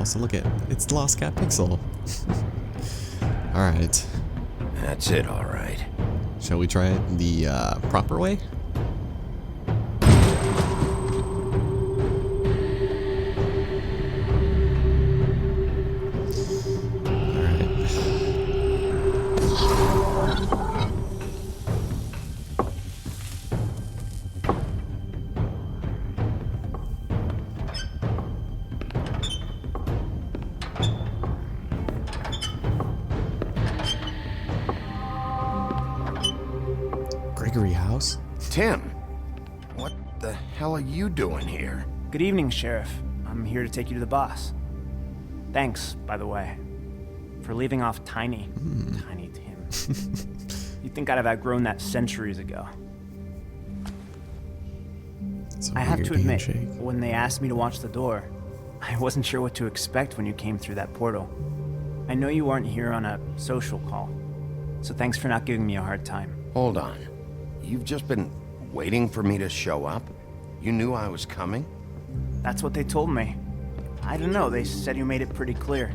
Also, look at it's the Lost Cat Pixel. Alright. That's it, alright. Shall we try it the proper way? House? Tim, what the hell are you doing here? Good evening, Sheriff. I'm here to take you to the boss. Thanks, by the way, for leaving off Tiny. Tiny Tim. You'd think I'd have outgrown that centuries ago. I have to admit, when they asked me to watch the door, I wasn't sure what to expect when you came through that portal. I know you aren't here on a social call, so thanks for not giving me a hard time. Hold on. You've just been waiting for me to show up? You knew I was coming? That's what they told me. I don't know, they said you made it pretty clear.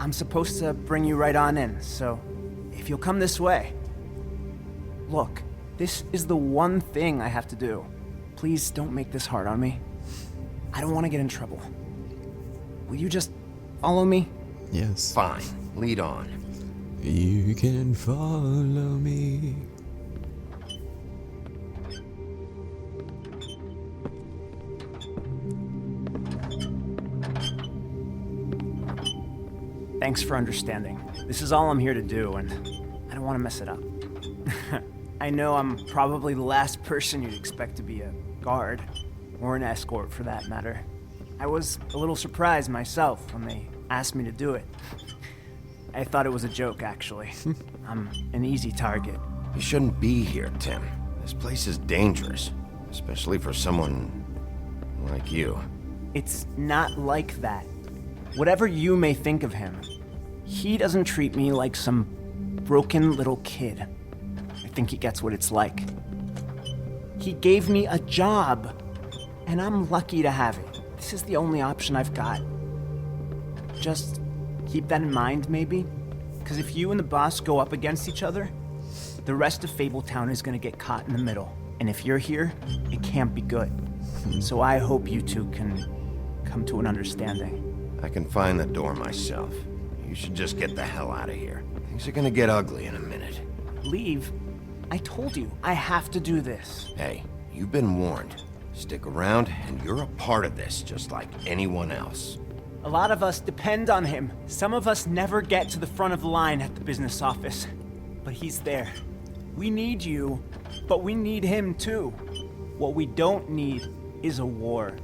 I'm supposed to bring you right on in, so if you'll come this way. Look, this is the one thing I have to do. Please don't make this hard on me. I don't want to get in trouble. Will you just follow me? Yes. Fine, lead on. You can follow me. Thanks for understanding. This is all I'm here to do, and I don't want to mess it up. I know I'm probably the last person you'd expect to be a guard, or an escort for that matter. I was a little surprised myself when they asked me to do it. I thought it was a joke, actually. I'm an easy target. You shouldn't be here, Tim. This place is dangerous, especially for someone like you. It's not like that. Whatever you may think of him, he doesn't treat me like some broken little kid. I think he gets what it's like. He gave me a job, and I'm lucky to have it. This is the only option I've got. Just keep that in mind, maybe? Because if you and the boss go up against each other, the rest of Fabletown is going to get caught in the middle. And if you're here, it can't be good. So I hope you two can come to an understanding. I can find the door myself. You should just get the hell out of here. Things are going to get ugly in a minute. Leave? I told you, I have to do this. Hey, you've been warned. Stick around, and you're a part of this, just like anyone else. A lot of us depend on him. Some of us never get to the front of the line at the business office. But he's there. We need you, but we need him too. What we don't need is a war.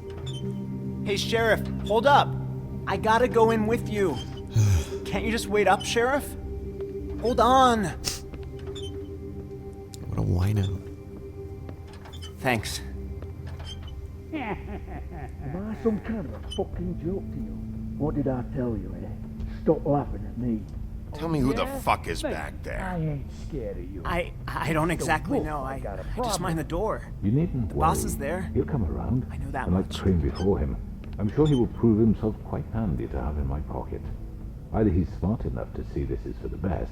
Hey, Sheriff, hold up. I gotta go in with you. Can't you just wait up, Sheriff? Hold on. What a wino. Thanks. Am I some kind of a fucking joke to you? What did I tell you, eh? Stop laughing at me. Tell me who the fuck is back I there. ain't scared of you. I don't exactly know. I just mind the door. You needn't The worry. boss is there. He'll come around. I know that and like much. train before him. I'm sure he will prove himself quite handy to have in my pocket. Either he's smart enough to see this is for the best,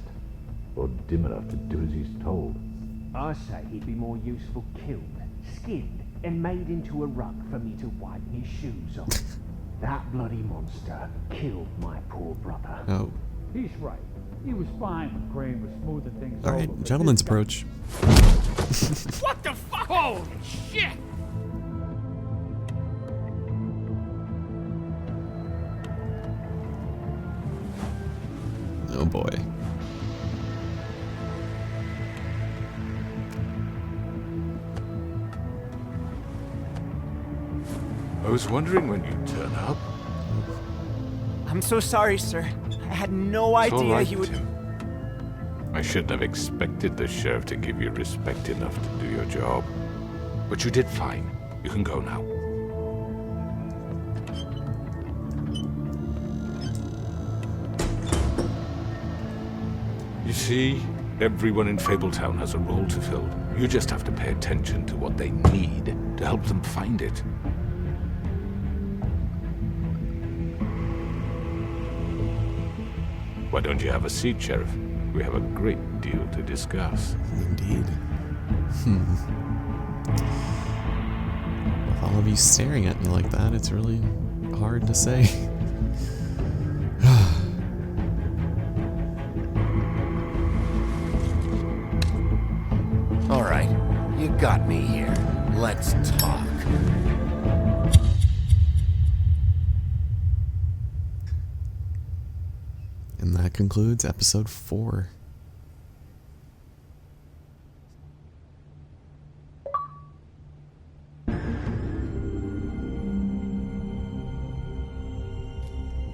or dim enough to do as he's told. I say he'd be more useful killed, skinned, and made into a rug for me to wipe his shoes on. That bloody monster killed my poor brother. Oh. He's right. He was fine when Crane was smoothing things All over. right, but gentleman's this guy- approach. What the fuck? Holy shit! Oh boy. I was wondering when you'd turn up. I'm so sorry, sir. I had no It's all idea right, he would... Tim. I shouldn't have expected the sheriff to give you respect enough to do your job. But you did fine. You can go now. You see, everyone in Fabletown has a role to fill. You just have to pay attention to what they need to help them find it. Why don't you have a seat, Sheriff? We have a great deal to discuss. Indeed. With all of you staring at me like that, it's really hard to say. All right, you got me here. Let's talk. And that concludes episode 4.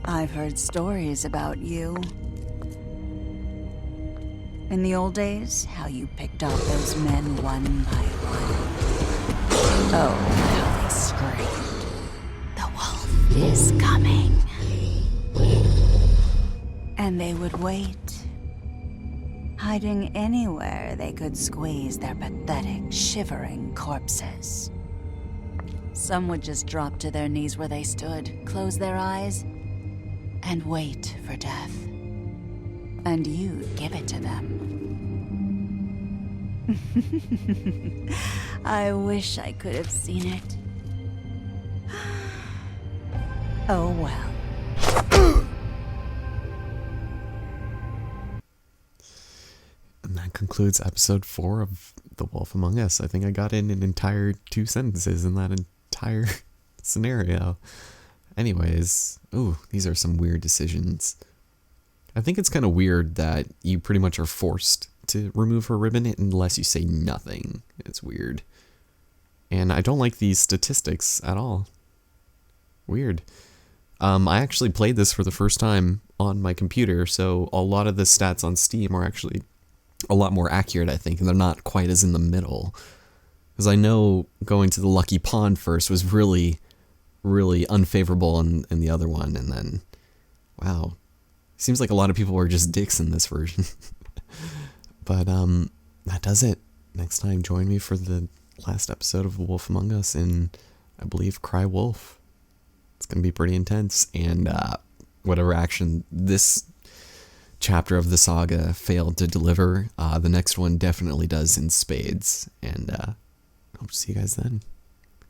I've heard stories about you. In the old days, how you picked off those men one by one. Oh, how they screamed. The wolf is coming. And they would wait, hiding anywhere they could squeeze their pathetic, shivering corpses. Some would just drop to their knees where they stood, close their eyes, and wait for death. And you'd give it to them. I wish I could have seen it. Oh well. And that concludes episode 4 of The Wolf Among Us. I think I got in an entire 2 sentences in that entire scenario. Anyways, ooh, these are some weird decisions. I think it's kind of weird that you pretty much are forced to remove her ribbon unless you say nothing. It's weird. And I don't like these statistics at all. Weird. I actually played this for the first time on my computer, so a lot of the stats on Steam are actually a lot more accurate, I think, and they're not quite as in the middle. Because I know going to the Lucky Pond first was really, really unfavorable in the other one, and then, wow. Seems like a lot of people were just dicks in this version. But, that does it. Next time, join me for the last episode of Wolf Among Us in, I believe, Cry Wolf. It's going to be pretty intense, and whatever action this chapter of the saga failed to deliver, the next one definitely does in spades, and hope to see you guys then.